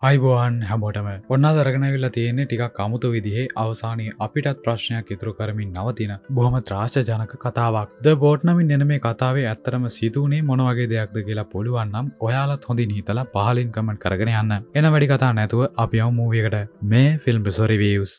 අයිබෝවන් හැමෝටම ඔන්න දරගෙනවිල්ලා තියෙන්නේ ටිකක් අමුතු විදිහේ අවසානයේ අපිටත් ප්‍රශ්නයක් ඉතුරු කරමින් නවතින බොහොම ත්‍රාසජනක කතාවක්. ද බෝට් නමින් එන මේ කතාවේ ඇත්තටම සිදුවුනේ මොන වගේ දෙයක්ද කියලා පුළුවන් නම් ඔයාලත් හොඳින් හිතලා පහලින් කමෙන්ට් කරගෙන යන්න. එන වැඩි කතා නැතුව අපි යමු මූවි එකට. මේ ෆිල්ම් රිව්යුස්.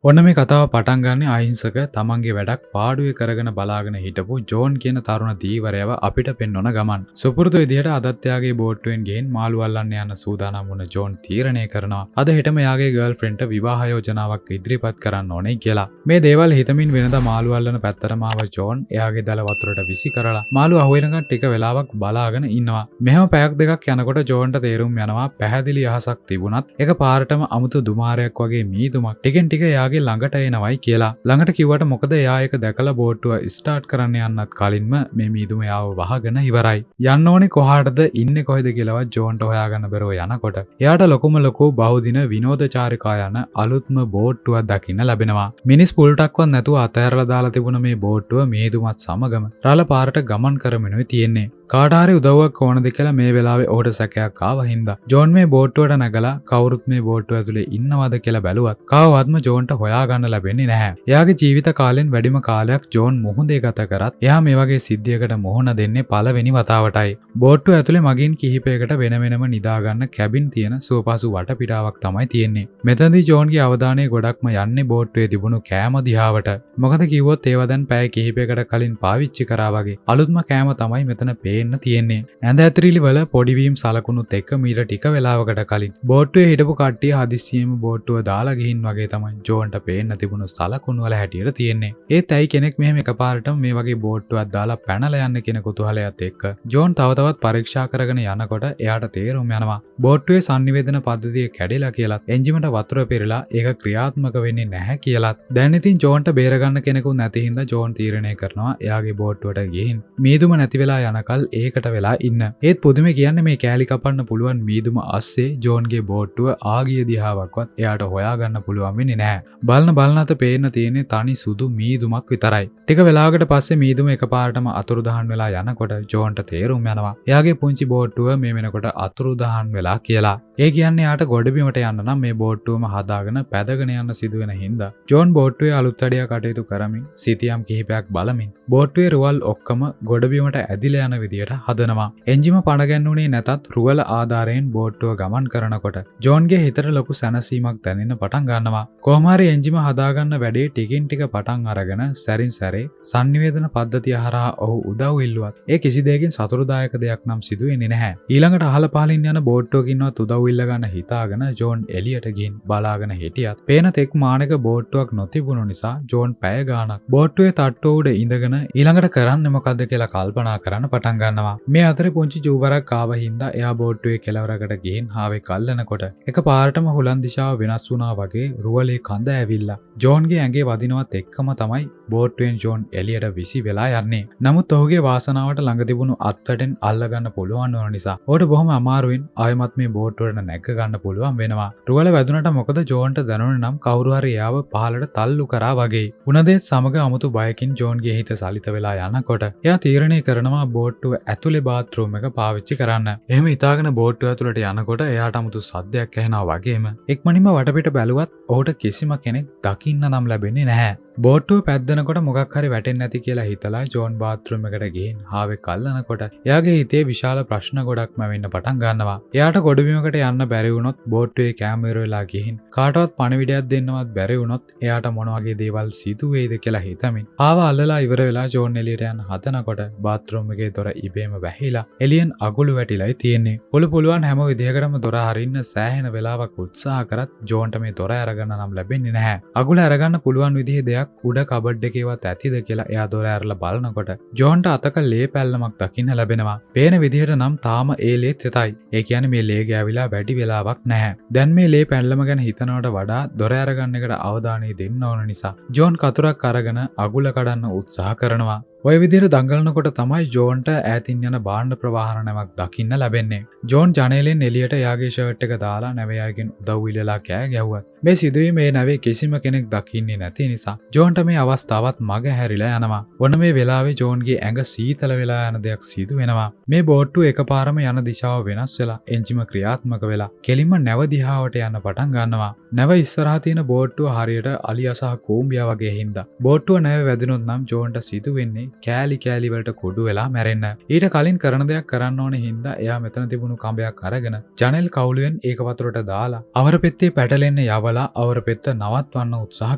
ඔන්න මේ කතාව පටන් ගන්න අහිංසක තමන්ගේ වැඩක් පාඩුවේ කරගෙන බලාගෙන හිටපු ජෝන් කියන තරුණ දීවරයව අපිට පෙන්වන ගමන්. සුපුරුදු විදිහට අදත් යාගේ බෝට්ටුවෙන් ගෙන් මාළු අල්ලන්න යන සූදානම් වුණ ජෝන් තීරණය කරනවා අද හෙටම යාගේ ගර්ල්ෆ්‍රෙන්ඩ්ට විවාහ යෝජනාවක් ඉදිරිපත් කරන්න ඕනේ කියලා. මේ දේවල් හිතමින් වෙනදා මාළු අල්ලන පැත්තටම ආව ජෝන් එයාගේ දල වතුරට විසි කරලා මාළු අහුවෙනකන් ටික වෙලාවක් බලාගෙන ඉන්නවා. මෙහෙම පැයක් දෙකක් යනකොට ජෝන්ට තේරුම් යනවා පැහැදිලි අහසක් තිබුණත් එක පාරටම අමුතු දුමාරයක් වගේ මීදුමක් ටිකෙන් ටික යාගේ ළඟට එනවයි කියලා. ළඟට කිව්වට මොකද එයා ඒක දැකලා බෝට්ටුව ස්ටාර්ට් කරන්න යන්නත් කලින්ම මේ මීදුම යාව වහගෙන ඉවරයි. යන්න ඕනේ කොහාටද ඉන්නේ කොහෙද කියලාවත් ජෝන්ට හොයාගන්න බැරුව යනකොට එයාට ලොකුම ලොකු බහුදින විනෝදචාරිකා යන අලුත්ම බෝට්ටුවක් දකින්න ලැබෙනවා. මිනිස් පුල්ටක්වත් නැතුව අතෑරලා දාලා තිබුණ මේ බෝට්ටුව මීදුමත් සමගම රළ පාරට ගමන් කරමිනුයි තියෙන්නේ. කාටහරි උදව්වක් ඕනද කියලා මේ වෙලාවේ ඔහුට සැකයක් ආව හින්දා ජෝන් මේ බෝට්ටුවට නැගලා කවුරුත් මේ බෝට්ටුව ඇතුලේ ඉන්නවද කියලා බැලුවත් කවවත්ම ජෝන්ට හොයාගන්න ලැබෙන්නේ නැහැ. එයාගේ ජීවිත කාලෙන් වැඩිම කාලයක් ජෝන් මුහුදේ ගත කරත් එයා මේ වගේ සිද්ධියකට මුහුණ දෙන්නේ පළවෙනි වතාවටයි. බෝට්ටුව ඇතුලේ මගින් කිහිපයකට වෙන වෙනම නිදාගන්න කැබින් තියෙන සුවපසු වටපිටාවක් තමයි තියෙන්නේ. මෙතනදී ජෝන්ගේ අවධානය ගොඩක්ම යන්නේ බෝට්ටුවේ තිබුණු කෑම දිහාවට. මොකද කිව්වොත් ඒවා දැන් පැය කිහිපයකට කලින් පාවිච්චි කරා වගේ අලුත්ම කෑම තමයි මෙතන පේන්න තියෙන්නේ. ඇඳ ඇතිරිලි වල පොඩි වීම් සලකුණුත් එක්ක මීට ටික වෙලාවකට කලින් බෝට්ටුවේ හිටපු කට්ටිය හදිස්සියෙම බෝට්ටුව දාලා ගිහින් වගේ තමයි ජෝන්ට පේන්න තිබුණු සලකුණු වල හැටියට තියෙන්නේ. ඒත් ඇයි කෙනෙක් මෙහෙම එකපාරටම මේ වගේ බෝට්ටුවක් දාලා පැනලා යන්න කියන කුතුහලයත් එක්ක ජෝන් තව තවත් පරීක්ෂා කරගෙන යනකොට එයාට තේරුම් යනවා බෝට්ටුවේ sannivedana පද්ධතිය කැඩිලා කියලාත් එන්ජිමට වතුර පෙරලා ඒක ක්‍රියාත්මක වෙන්නේ නැහැ කියලාත්. දැන් ඉතින් ජෝන්ට බේරගන්න කෙනෙකුත් නැති හින්දා ජෝන් තීරණය කරනවා එයාගේ බෝට්ටුවට ගිහින් මීදුම නැති වෙලා යනකල් ඒකට වෙලා ඉන්න. ඒත් පුදුමේ කියන්නේ මේ කෑලි කපන්න පුළුවන් මීදුම අස්සේ ජෝන්ගේ බෝට්ටුව ආගිය දිහාවක්වත් එයාට හොයාගන්න පුළුවන් වෙන්නේ නැහැ. බලන අත පේන්න තියෙන්නේ තනි සුදු මීදුමක් විතරයි. ටික වෙලාවකට පස්සේ මීදුම එකපාරටම අතුරුදහන් වෙලා යනකොට ජෝන්ට තේරුම් යනවා එයාගේ පුංචි බෝට්ටුව මේ වෙනකොට අතුරුදහන් වෙලා කියලා. ඒ කියන්නේ යාට ගොඩබිමට යන්න නම් මේ බෝට්ටුවම හදාගෙන පැදගෙන යන්න සිදුවෙන හින්දා ජෝන් බෝට්ටුවේ අලුත් අඩිය කටයුතු කරමින් සිතියම් කිහිපයක් බලමින් බෝට්ටුවේ රුවල් ඔක්කොම ගොඩබිමට ඇදිලා යන විදියට හදනවා. එන්ජිම පණ ගැන්වුනේ නැතත් රුවල ආධාරයෙන් බෝට්ටුව ගමන් කරනකොට ජෝන්ගේ හිතට ලොකු සැනසීමක් දැනෙන්න පටන් ගන්නවා. කොහොම හරි එන්ජිම හදාගන්න වැඩේ ටිකින් ටික පටන් අරගෙන සැරින් සැරේ sannivedana පද්ධතිය හරහා ඔහු උදව් ඉල්ලුවත් ඒ කිසි දෙයකින් සතුටුදායක දෙයක් නම් සිදු වෙන්නේ නැහැ. ඊළඟට අහල පහලින් යන බෝට්ටුවකින්වත් උදව් ඉල්ල ගන්න හිතාගෙන ජෝන් එළියට ගිහින් බලාගෙන හිටියත් පේන තෙක් මානක බෝට්ටුවක් නොතිබුණු නිසා ජෝන් පැය ගාණක් බෝට්ටුවේ තට්ටුව උඩ ඉඳගෙන ඊළඟට කරන්නේ මොකද්ද කියලා කල්පනා කරන්න පටන් ගන්නවා. මේ අතරේ පුංචි ජූබරක් ආව හින්දා එයා බෝට්ටුවේ කෙළවරකට ගිහින් හාවේ කල්ලනකොට එකපාරටම හුලන් දිශාව වෙනස් වුණා වගේ රුවලේ කඳ ඇවිල්ලා ජෝන්ගේ ඇඟේ වදිනවත් එක්කම තමයි බෝට්ටුවෙන් ජෝන් එළියට විසි වෙලා යන්නේ. නමුත් ඔහුගේ වාසනාවට ළඟ තිබුණු අත්වැටෙන් අල්ලගන්න පුළුවන් වුණ නිසා ඔහුට බොහොම අමාරුවෙන් ආයෙමත් මේ බෝට්ටුවට නැග ගන්න පුළුවන් වෙනවා. රුවල වැදුනට මොකද ජෝන්ට දැනුනේ නම් කවුරු හරි එයාව පහළට තල්ලු කරා වගේ. උනදේත් සමග අමුතු බයකින් ජෝන්ගේ හිත සලිත වෙලා යනකොට එයා තීරණය කරනවා බෝට්ටුව ඇතුලේ බාත්රූම් එක පාවිච්චි කරන්න. එහෙම හිතාගෙන බෝට්ටුව ඇතුළට යනකොට එයාට අමුතු සද්දයක් ඇහෙනවා වගේම එක්මනින්ම වටපිට බැලුවත් ඔහුට කිසිම කෙනෙක් දකින්න නම් ලැබෙන්නේ නැහැ. බෝට්ටුව පැද්දෙනකොට මොකක් හරි වැටෙන්නේ නැති කියලා හිතලා ජෝන් බාත්රූම් එකට ගිහින් හාවේ කල්ලනකොට එයාගේ හිතේ විශාල ප්‍රශ්න ගොඩක්ම වෙන්න පටන් ගන්නවා. එයාට ගොඩබිමකට යන්න බැරි වුණොත් බෝට්ටුවේ කැමරේ වෙලා ගිහින් කාටවත් පණිවිඩයක් දෙන්නවත් බැරි වුණොත් එයාට මොන වගේ දේවල් සිදු වෙයිද කියලා හිතමින් ආව අල්ලලා ඉවර වෙලා ජෝන් එළියට යන්න හදනකොට බාත්රූම් එකේ දොර ඉබේම වැහිලා එළියෙන් අගුළු වැටිලායි තියෙන්නේ. පුළුවන් හැම විදිහකටම දොර අරින්න සෑහෙන වෙලාවක් උත්සාහ කරත් ජෝන්ට මේ දොර අරගන්න නම් ලැබෙන්නේ නැහැ. අගුල අරගන්න පුළුවන් විදිහේ දෙයක් උඩ කබඩ් එකේවත් ඇතිද කියලා එයා දොර ඇරලා බලනකොට ජෝන්ට අතක ලේ පැල්ලමක් දකින්න ලැබෙනවා. පේන විදිහට නම් තාම ඒ ලේ තෙතයි. ඒ කියන්නේ මේ ලේ ගෑවිලා වැඩි වෙලාවක් නැහැ. දැන් මේ ලේ පැල්ලම ගැන හිතනවට වඩා දොර අරගන්න එකට අවධානය දෙන්න ඕන නිසා ජෝන් කතුරක් අරගෙන අගුල කඩන්න උත්සාහ කරනවා. ඔය විදිහට දඟලනකොට තමයි ජෝන්ට ඈතින් යන භාණ්ඩ ප්‍රවාහනයක් දකින්න ලැබෙන්නේ. ජෝන් ජනේලෙන් එළියට එයාගේ ෂර්ට් එක දාලා නැවයාගෙන් උදව් ඉල්ලලා කෑ ගැහුවත් මේ සිදුවීම මේ නැවේ කිසිම කෙනෙක් දකින්නේ නැති නිසා ජෝන්ට මේ අවස්ථාවත් මග හැරිලා යනවා. ඔන්න මේ වෙලාවේ ජෝන්ගේ ඇඟ සීතල වෙලා යන දෙයක් සිදු වෙනවා. මේ බෝට්ටුව එකපාරම යන දිශාව වෙනස් වෙලා එන්ජිම ක්‍රියාත්මක වෙලා කෙලින්ම නැව දිහාවට යන්න පටන් ගන්නවා. නැව ඉස්සරහා තියෙන බෝට්ටුව හරියට අලියා සහ කූඹියා වගේ හින්දා බෝට්ටුව නැව වැදුනොත් නම් ජෝන්ට සිදු වෙන්නේ කෑලි කෑලි වලට කුඩු වෙලා මැරෙන්න. ඊට කලින් කරන දෙයක් කරන්න ඕනේ හින්දා එයා මෙතන තිබුණු කඹයක් අරගෙන ජනෙල් කවුලුවෙන් ඒක වතුරට දාලා අවර පෙත්තේ පැටලෙන්න යවලා අවර පෙත්ත නවත්වන්න උත්සාහ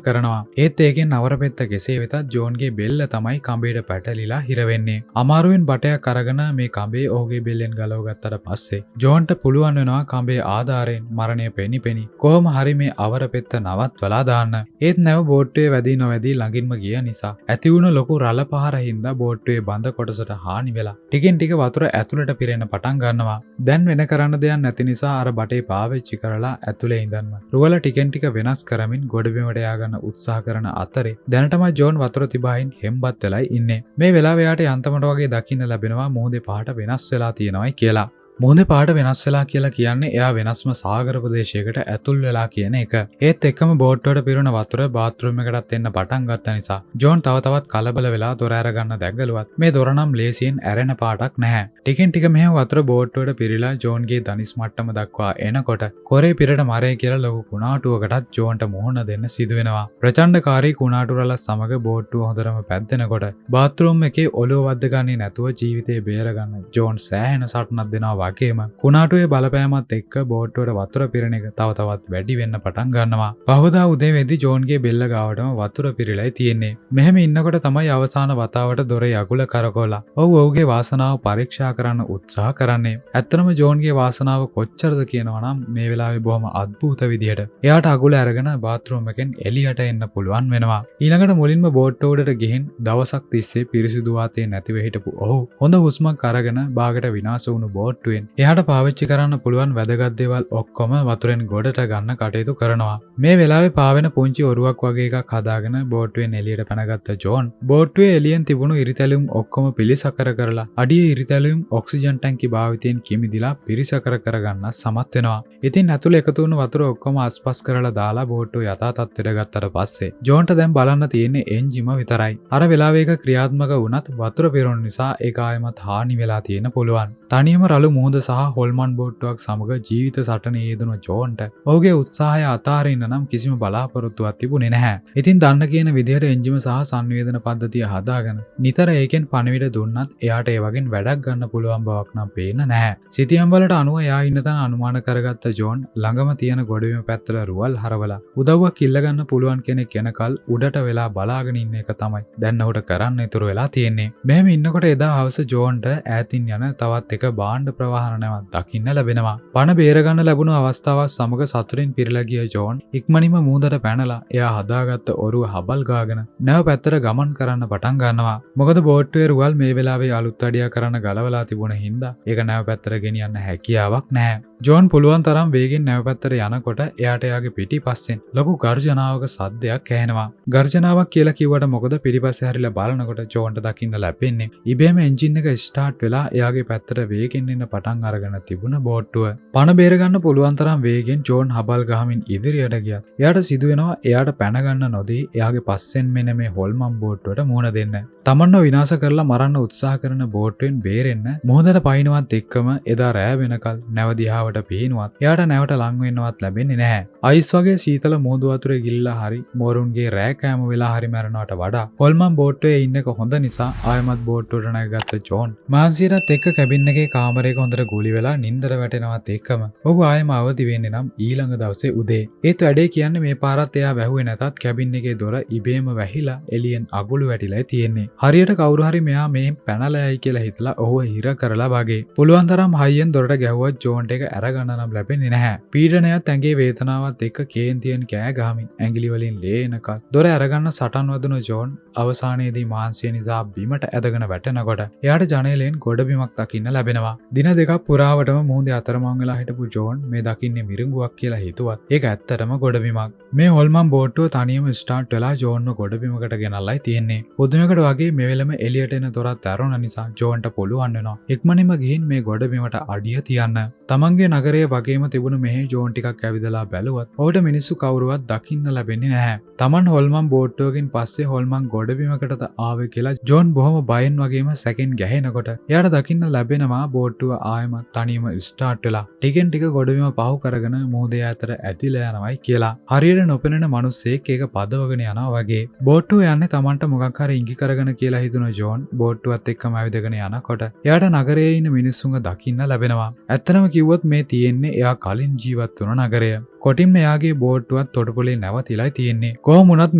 කරනවා. ඒත් ඒකෙන් අවර පෙත්ත කෙසේ වෙතත් ජෝන්ගේ බෙල්ල තමයි කඹේට පැටලිලා හිර වෙන්නේ. අමාරුවෙන් බටයක් අරගෙන මේ කඹේ ඔහුගේ බෙල්ලෙන් ගලව ගත්තට පස්සේ ජෝන්ට පුළුවන් වෙනවා කඹේ ආධාරයෙන් මරණය පෙනිපෙනි කොහොම හරි මේ අවර පෙත්ත නවත්වලා දාන්න. ඒත් නැව බෝට්ටුවේ වැදී නොවැදී ළඟින්ම ගිය නිසා ඇති වුණ ලොකු රළ පහර හින්දා බෝට්ටුවේ බඳ කොටසට හානි වෙලා ටිකෙන් ටික වතුර ඇතුළට පිරෙන්න පටන් ගන්නවා. දැන් වෙන කරන්න දෙයක් නැති නිසා අර බටේ පාවිච්චි කරලා ඇතුලේ ඉඳන්ම රුවල ටිකෙන් ටික වෙනස් කරමින් ගොඩබිමට ය아가න්න උත්සාහ කරන අතරේ දැනටම ජෝන් වතුර තිබායින් හෙම්බත් වෙලයි ඉන්නේ. මේ වෙලාවේ යාට යන්තමට වගේ දකින්න ලැබෙනවා මුහුදේ පාට වෙනස් වෙලා තියෙනවායි කියලා. මුහුදේ පාට වෙනස් වෙලා කියලා කියන්නේ එයා වෙනස්ම සාගර ප්‍රදේශයකට ඇතුල් වෙලා කියන එක. ඒත් එක්කම බෝට්ටුවට පිරුණ වතුර බාත්රූම් එකටත් එන්න පටන් ගත්ත නිසා ජෝන් තව තවත් කලබල වෙලා දොර අරගන්න දැග්ගලුවත් මේ දොර නම් ලේසියෙන් ඇරෙන පාටක් නැහැ. ටිකෙන් ටික මෙහෙම වතුර බෝට්ටුවට පිරීලා ජෝන්ගේ දනිස් මට්ටම දක්වා එනකොට කොරේ පිරට මරේ කියලා ලොකු කුණාටුවකටත් ජෝන්ට මුහුණ දෙන්න සිදු වෙනවා. ප්‍රචණ්ඩකාරී කුණාටු රළ සමග බෝට්ටුව හොඳටම පැද්දෙනකොට බාත්රූම් එකේ ඔලුව වද්දගන්නේ නැතුව ජීවිතේ බේරගන්න ජෝන් සෑහෙන සටනක් දෙනවා. වගේම කුණාටුවේ බලපෑමත් එක්ක බෝට්ටුවට වතුර පිරෙන එක තව තවත් වැඩි වෙන්න පටන් ගන්නවා. පහවදා උදේ වෙද්දි ජෝන්ගේ බෙල්ල ගාවටම වතුර පිරීලායි තියෙන්නේ. මෙහෙම ඉන්නකොට තමයි අවසාන වතාවට දොරේ අගුල කරකවලා ඔහුගේ වාසනාව පරීක්ෂා කරන්න උත්සාහ කරන්නේ. ඇත්තටම ජෝන්ගේ වාසනාව කොච්චරද කියනවා නම් මේ වෙලාවේ බොහොම අద్භූත විදියට එයාට අගුල අරගෙන බාත්රූම් එකෙන් එළියට එන්න පුළුවන් වෙනවා. ඊළඟට මුලින්ම බෝට්ටුවට ගිහින් දවසක් තිස්සේ පිරිසිදු වාතය නැතිව හිටපු ඔහු හොඳ හුස්මක් අරගෙන බාගට විනාශ වුණු බෝට්ටුවෙන් එයාට පාවිච්චි කරන්න පුළුවන් වැදගත් දේවල් ඔක්කොම වතුරෙන් ගොඩට ගන්න කටයුතු කරනවා. මේ වෙලාවේ පාවෙන පුංචි ඔරුවක් වගේ එකක් හදාගෙන බෝට්ටුවෙන් එළියට පැනගත්ත ජෝන් බෝට්ටුවේ එළියෙන් තිබුණු ඉරිතැලුම් ඔක්කොම පිළිසකර කරලා අඩියේ ඉරිතැලුම් ඔක්සිජන් ටැංකි භාවිතයෙන් කිමිදිලා පිරිසකර කරගන්න සමත් වෙනවා. ඉතින් ඇතුළේ එකතු වුණු වතුර ඔක්කොම අස්පස් කරලා දාලා බෝට්ටුව යථා තත්ත්වයට ගත්තට පස්සේ ජෝන්ට දැන් බලන්න තියෙන්නේ එන්ජිම විතරයි. අර වෙලාවේ එක ක්‍රියාත්මක වුණත් වතුර පිරුණු නිසා ඒක ආයෙමත් හානි වෙලා තියෙන පුළුවන්. තනියම රළු මුහුද සහ හොල්මන් බෝට්ටුවක් සමග ජීවිත සටනේ යෙදුණු ජෝන්ට ඔහුගේ උත්සාහය අතාරින්න නම් කිසිම බලාපොරොත්තුවක් තිබුණේ නැහැ. ඉතින් දන්න කියන විදිහට එන්ජිම සහ සංවේදන පද්ධතිය හදාගෙන නිතර ඒකෙන් පණිවිඩ දුන්නත් එයාට ඒ වගේ වැඩක් ගන්න පුළුවන් බවක් නම් පේන්න නැහැ. සිතියම් වලට අනුව එයා ඉන්න තැන අනුමාන කරගත්ත ජෝන් ළඟම තියෙන ගොඩබිම පැත්තට රුවල් හරවලා උදව්වක් ඉල්ලගන්න පුළුවන් කෙනෙක් එනකල් උඩට වෙලා බලාගෙන ඉන්න එක තමයි දැන් ඔහුට කරන්න ඉතුරු වෙලා තියෙන්නේ. මෙහෙම ඉන්නකොට එදා හවස ජෝන්ට ඈතින් යන තවත් එක භාණ්ඩ ප්‍රවාහනයක් දකින්න ලැබෙනවා. පණ බේරගන්න ලැබුණු අවස්ථාවක් සමග සතුටින් පිරීලා ගිය ජෝන් ඉක්මනින්ම මූදට පැනලා එයා හදාගත්ත ඔරුව හබල් ගාගෙන නැව පැත්තට ගමන් කරන්න පටන් ගන්නවා. මොකද බෝට්ටුවේ රුවල් මේ වෙලාවේ අලුත් අඩියා කරන්න ගලවලා තිබුණ හින්දා ඒක නැව පැත්තට ගෙනියන්න හැකියාවක් නැහැ. ජෝන් පුළුවන් තරම් වේගෙන් නැව පැත්තට යනකොට එයාට එයාගේ පිටිපස්සෙන් ලොකු ගර්ජනාවක සද්දයක් ඇහෙනවා. ගර්ජනාවක් කියලා කිව්වට මොකද පිටිපස්සේ හැරිලා බලනකොට ජෝන්ට දකින්න ලැබෙන්නේ ඉබේම එන්ජින් එක ස්ටාර්ට් වෙලා එයාගේ පැත්තට වේගෙන් එන්න පටන් අරගෙන තිබුණ බෝට්ටුව. පණ බේරගන්න පුළුවන් තරම් වේගෙන් ජෝන් හබල් ගහමින් ඉදිරියට ගියා. එයාට සිදු වෙනවා එයාට පැන ගන්න නොදී එයාගේ පස්සෙන් මෙන්න මේ හොල්මන් බෝට්ටුවට මුහුණ දෙන්න. තමන්ව විනාශ කරලා මරන්න උත්සාහ කරන බෝට්ටුවෙන් බේරෙන්න මුහුදට පයින්නවත් එක්කම එදා රෑ වෙනකල් නැව දිහාවට පේනුවත් එයාට නැවට ලං වෙන්නවත් ලැබෙන්නේ නැහැ. අයිස් වගේ සීතල මුහුදු වතුරේ ගිලිලා හරි මෝරුන්ගේ රෑ කෑම වෙලා හරි මැරෙනවට වඩා හොල්මන් බෝට්ටුවේ ඉන්න එක හොඳ නිසා ආයමත් බෝට්ටුවට නැගගත්ත ජෝන් මාන්සියරත් එක්ක කැබින් එකේ කාමරයක හොඳට ගුලි වෙලා නින්දර වැටෙනවත් එක්කම ඔහු ආයෙම අවදි වෙන්නේ නම් ඊළඟ දවසේ උදේ. ඒත් වැඩේ කියන්නේ මේ පාරත් එයා වැහුවේ නැතත් කැබින් එකේ දොර ඉබේම වැහිලා එළියෙන් අගුළු වැටිලා තියෙන්නේ. හරියට කවුරු හරි මෙයා මෙහෙන් පැනලා යයි කියලා හිතලා ඔහුව හිර කරලා වගේ. පුළුවන් තරම් හයියෙන් දොරට ගැහුවත් ජෝන්ට එක අරගන්න නම් ලැබෙන්නේ නැහැ. පීඩනයත් ඇඟේ වේදනාවත් එක්ක කේන්තියෙන් කෑ ගහමින් ඇඟිලි වලින් ලේ එනකල් දොර අරගන්න සටන් වදුන ජෝන් අවසානයේදී මාංශය නිසා බිමට ඇදගෙන වැටෙනකොට එයාට ජනේලෙන් ගොඩබිමක් දකින්න ලැබෙනවා. දින දෙකක් පුරාවටම මුහුදේ අතරමං වෙලා හිටපු ජෝන් මේ දකින්නේ මිරිඟුවක් කියලා හිතුවත් ඒක ඇත්තටම ගොඩබිමක්. මේ හොල්මන් බෝට්ටුව තනියම ස්ටාර්ට් වෙලා ජෝන්ව ගොඩබිමකට ගෙනල්ලයි තියෙන්නේ. පුදුමයකට වගේ මේ වෙලම එළියට එන දොරත් ඇරුණ නිසා ජෝන්ට පුළුවන් වෙනවා ඉක්මනින්ම ගිහින් මේ ගොඩබිමට අඩිය තියන්න. තමන්ගේ නගරයේ වගේම තිබුණු මෙහි ජෝන් ටිකක් ඇවිදලා බැලුවත් ඔහුට මිනිස්සු කවුරුවත් දකින්න ලැබෙන්නේ නැහැ. තමන් හොල්මන් බෝට්ටුවකින් පස්සේ හොල්මන් ගොඩබිමකටද ආවේ කියලා ජෝන් බොහොම බයෙන් වගේම සැකෙන් ගැහෙනකොට එයාට දකින්න ලැබෙනවා බෝට්ටුව ආයෙමත් තනියම ස්ටාර්ට් වෙලා ටිකෙන් ටික ගොඩබිම පහු කරගෙන මුහුදේ අතර ඇදිලා යනවායි කියලා. හරියට නොපෙනෙන මිනිස්සෙක් ඒක පදවගෙන යනවා වගේ. බෝට්ටුව යන්නේ තමන්ට මොකක් හරි ඉඟි කරගෙන කියලා හිතුන ජෝන් බෝට්ටුවත් එක්කම ඇවිදගෙන යනකොට එයාට නගරයේ ඉන්න මිනිස්සුන්ව දකින්න ලැබෙනවා. ඇත්තටම කිව්වොත් මේ තියෙන්නේ එයා කලින් ජීවත් වුණ නගරය. කොටින්ම එයාගේ බෝට්ටුවත් තොටුපොලේ නැවතිලා තියෙන්නේ. කොහොම වුණත්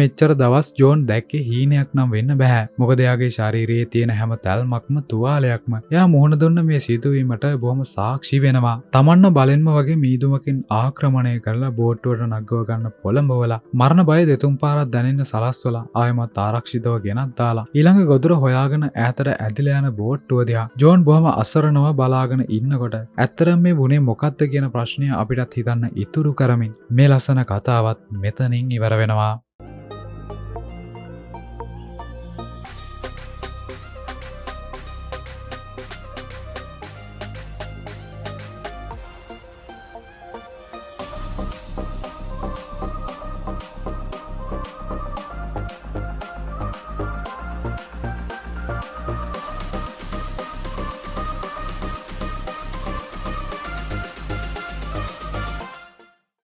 මෙච්චර දවස් ජෝන් දැක්කේ හීනයක් නම් වෙන්න බෑ. මොකද එයාගේ ශරීරයේ තියෙන හැම තැල්මක්ම තුවාලයක්ම එයා මුහුණ දුන්න මේ සිදුවීමට බොහොම සාක්ෂි වෙනවා. තමන්ව බලෙන්ම වගේ මීදුමකින් ආක්‍රමණය කරලා බෝට්ටුවට නගව ගන්න පොළඹවලා මරණ බය දෙතුන් පාරක් දැනෙන්න සලස්වලා ආයමත් ආරක්ෂිතව ගෙනත් දාලා ඊළඟ ගොදුර හොයාගෙන ඈතට ඇදිලා යන බෝට්ටුව දිහා ජෝන් බොහොම අසරණව බලාගෙන ඉන්නකොට ඇත්තරම මේ වුණේ මොකක්ද කියන ප්‍රශ්නය අපිටත් හිතන්න ඉතුරු කරමින් මේ ලස්සන කතාවත් මෙතනින් ඉවර වෙනවා.